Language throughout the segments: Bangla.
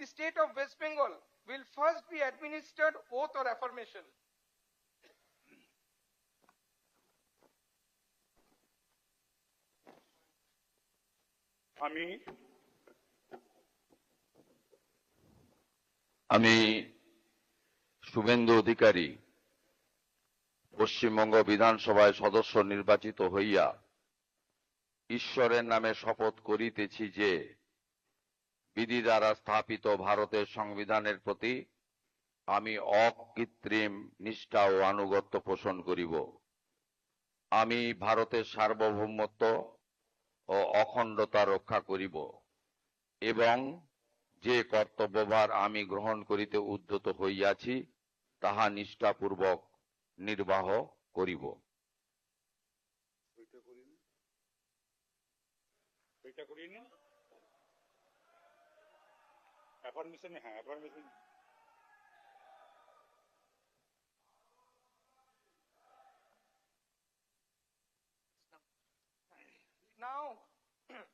the state of West Bengal will first be administered oath or affirmation. আমি শুভেন্দু অধিকারী পশ্চিমবঙ্গ বিধানসভায় সদস্য নির্বাচিত হইয়া ঈশ্বরের নামে শপথ করিতেছি যে বিধি দ্বারা স্থাপিত ভারতের সংবিধানের প্রতি আমি অকৃত্রিম নিষ্ঠা ও আনুগত্য পোষণ করিব। আমি ভারতের সার্বভৌমত্ব ও অখণ্ডতা রক্ষা করিব এবং যে কর্তব্যভার আমি গ্রহণ করিতে উদ্যত হইয়াছি তাহা নিষ্ঠাপূর্বক নির্বাহ করিব। Now,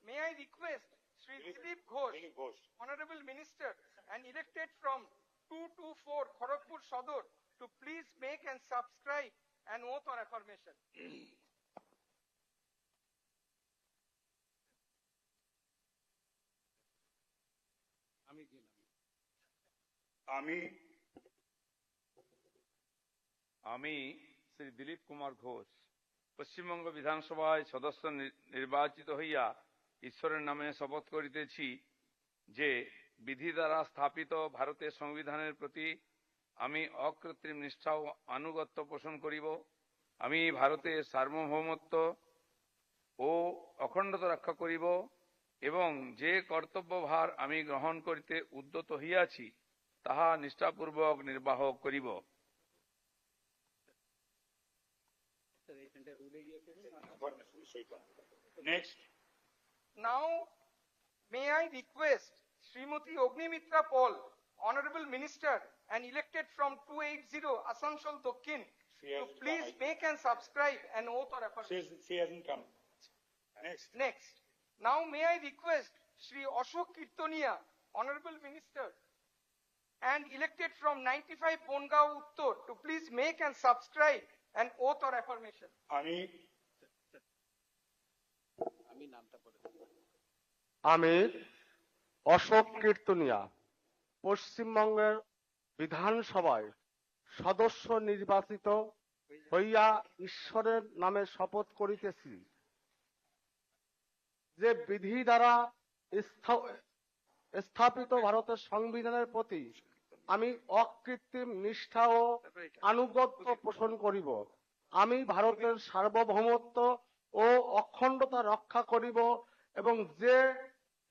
may I request Sri Dilip Ghosh, Honorable Minister and elected from 224 Kharagpur Sadar, to please make and subscribe an oath or affirmation. আমি শ্রী দিলীপ কুমার ঘোষ পশ্চিমবঙ্গ বিধানসভায় সদস্য নির্বাচিত হইয়া ঈশ্বরের নামে শপথ করিতেছি যে বিধি দ্বারা স্থাপিত ভারতের সংবিধানের প্রতি আমি অকৃত্রিম নিষ্ঠা ও আনুগত্য পোষণ করিব। আমি ভারতের সার্বভৌমত্ব ও অখণ্ডতা রক্ষা করিব এবং যে কর্তব্যভার আমি গ্রহণ করিতে উদ্যত হইয়াছি তাহা নিষ্ঠাপূর্বক নির্বাহ করিব। Next. Now, may I request Srimati Ognimitra Paul, Honorable Minister and elected from 280 Asansol Dokkin, to please make and subscribe an oath or affirmation. She hasn't come. Next. Now, may I request Sri Ashok Kirtonia, Honorable Minister and elected from 95 Bongao Uttor, to please make and subscribe an oath or affirmation. আমি অশোক কীর্তনিয়া পশ্চিমবঙ্গের বিধানসভায় সদস্য নির্বাচিত হইয়া ঈশ্বরের নামে শপথ করিতেছি যে বিধি দ্বারা স্থাপিত ভারতের সংবিধানের প্রতি আমি অকৃত্রিম নিষ্ঠা ও আনুগত্য পোষণ করিব। আমি ভারতের সার্বভৌমত্ব ও অখণ্ডতা রক্ষা করিব এবং যে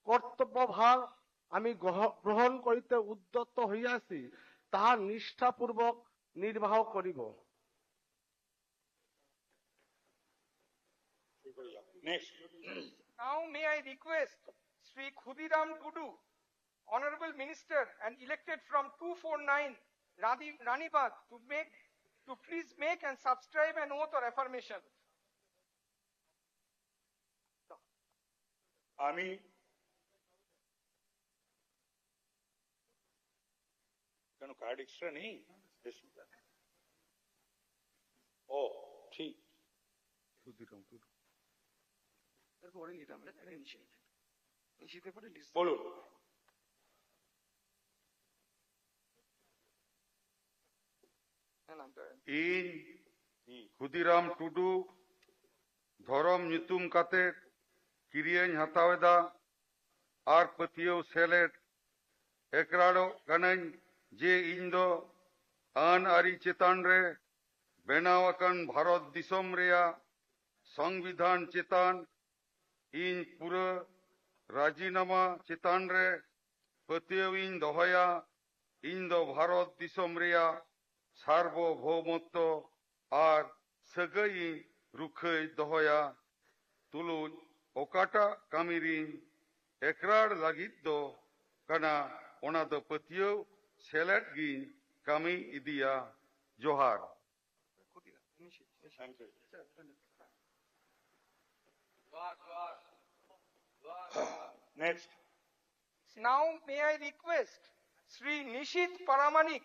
কর্তব্যভার আমি গ্রহণ করিতে উদ্যত হইয়াছি তাহা নিষ্ঠাপূর্বক নির্বাহ করিব। Next. Now may I request Sri Khudiram Tudu, Honorable Minister and elected from 249 Ranibagh, to please make and subscribe an oath or affirmation. আমি কেন কার্ড এক্সট্রা নেই? ও ঠিক বলুন। ᱤᱧ ᱠᱷᱩᱫᱤᱨᱟᱢ ᱴᱩᱰᱩ ᱫᱷᱚᱨᱚᱢ ᱧᱩᱛᱩᱢ ᱠᱟᱛᱮ ᱠᱤᱨᱤᱭᱟᱹᱧ ᱦᱟᱛᱟᱣᱮᱫᱟ ᱟᱨ ᱯᱟᱹᱛᱭᱟᱹᱣ ᱥᱮᱞᱮᱫ ᱮᱠᱨᱟᱲᱚᱜ ᱠᱟᱹᱱᱟᱹᱧ ᱡᱮ ᱤᱧ ᱫᱚ ᱟᱹᱱ ᱟᱹᱨᱤ ᱪᱮᱛᱟᱱ ᱨᱮ ᱵᱮᱱᱟᱣ ᱟᱠᱟᱱ ᱵᱷᱟᱨᱚᱛ ᱫᱤᱥᱚᱢ ᱨᱮᱭᱟᱜ ᱥᱚᱝᱵᱤᱫᱷᱟᱱ ᱪᱮᱛᱟᱱ ᱤᱧ ᱯᱩᱨᱟᱹ ᱨᱟᱡᱤᱱᱟᱢᱟ ᱪᱮᱛᱟᱱ ᱨᱮ ᱯᱟᱹᱛᱭᱟᱹᱣ ᱤᱧ ᱫᱚᱦᱚᱭᱟ। ᱤᱧ ᱫᱚ ᱵᱷᱟᱨᱚᱛ ᱫᱤᱥᱚᱢ ᱨᱮᱭᱟᱜ ᱥᱟᱨᱵᱚᱵᱷৌমত্ব ᱟᱨ ᱥᱟᱹᱜᱟᱹᱭ ᱤᱧ ᱨᱩᱠᱷᱟᱹᱭ ᱫᱚᱦᱚᱭᱟ। ᱛᱩᱞᱩᱡ ᱚᱠᱟᱴᱟᱜ ᱠᱟᱹᱢᱤ ᱨᱤᱧ ᱮᱠᱨᱟᱲ ᱞᱟᱹᱜᱤᱫ ᱫᱚ ᱠᱟᱱᱟ ᱚᱱᱟ ᱫᱚ ᱯᱟᱹᱛᱭᱟᱹᱣ ᱥᱮᱞᱮᱫ ᱜᱤᱧ ᱠᱟᱹᱢᱤ ᱤᱫᱤᱭᱟ। ᱡᱚᱦᱟᱨ। Next. Now may I request Sri Nishit Paramanik,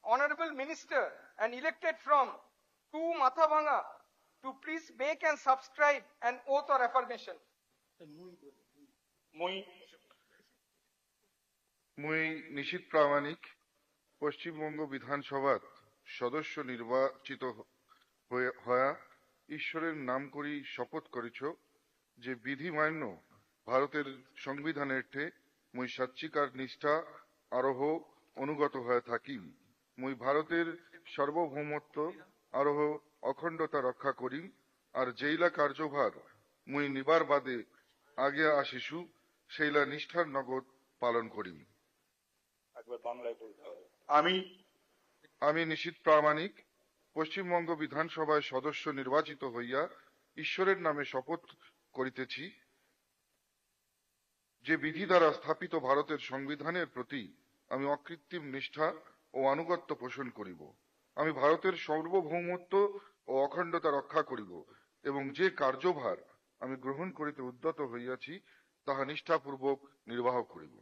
Honorable Minister and elected from 2 Mathabanga, to please make and subscribe an oath or affirmation. মুই নিশীথ প্রামাণিক পশ্চিমবঙ্গ বিধানসভার সদস্য নির্বাচিত হয়া ঈশ্বরের নাম করি শপথ করিছ যে বিধি মান্য ভারতের সংবিধানের ঠে মুই সাচ্চিকার নিষ্ঠা আরোহ অনুগত হয়ে থাকি। মুই ভারতের সার্বভৌমত্ব আরোহ অখণ্ডতা রক্ষা করি আর যেইলা কার্যভার মুই নিবার বাদে আগে আসিছু সেইলা নিষ্ঠার নগদ পালন করি। একবার বাংলায় বলতে হবে। আমি নিশীথ প্রামাণিক পশ্চিমবঙ্গ বিধানসভায় সদস্য নির্বাচিত হইয়া ঈশ্বরের নামে শপথ করিতেছি যে বিধি দ্বারা স্থাপিত ভারতের সংবিধানের প্রতি আমি অকৃত্রিম নিষ্ঠা ও আনুগত্য পোষণ করিব। আমি ভারতের সার্বভৌমত্ব ও অখণ্ডতা রক্ষা করিব এবং যে কার্যভার আমি গ্রহণ করিতে উদ্যত হইয়াছি তাহা নিষ্ঠাপূর্বক নির্বাহ করিব।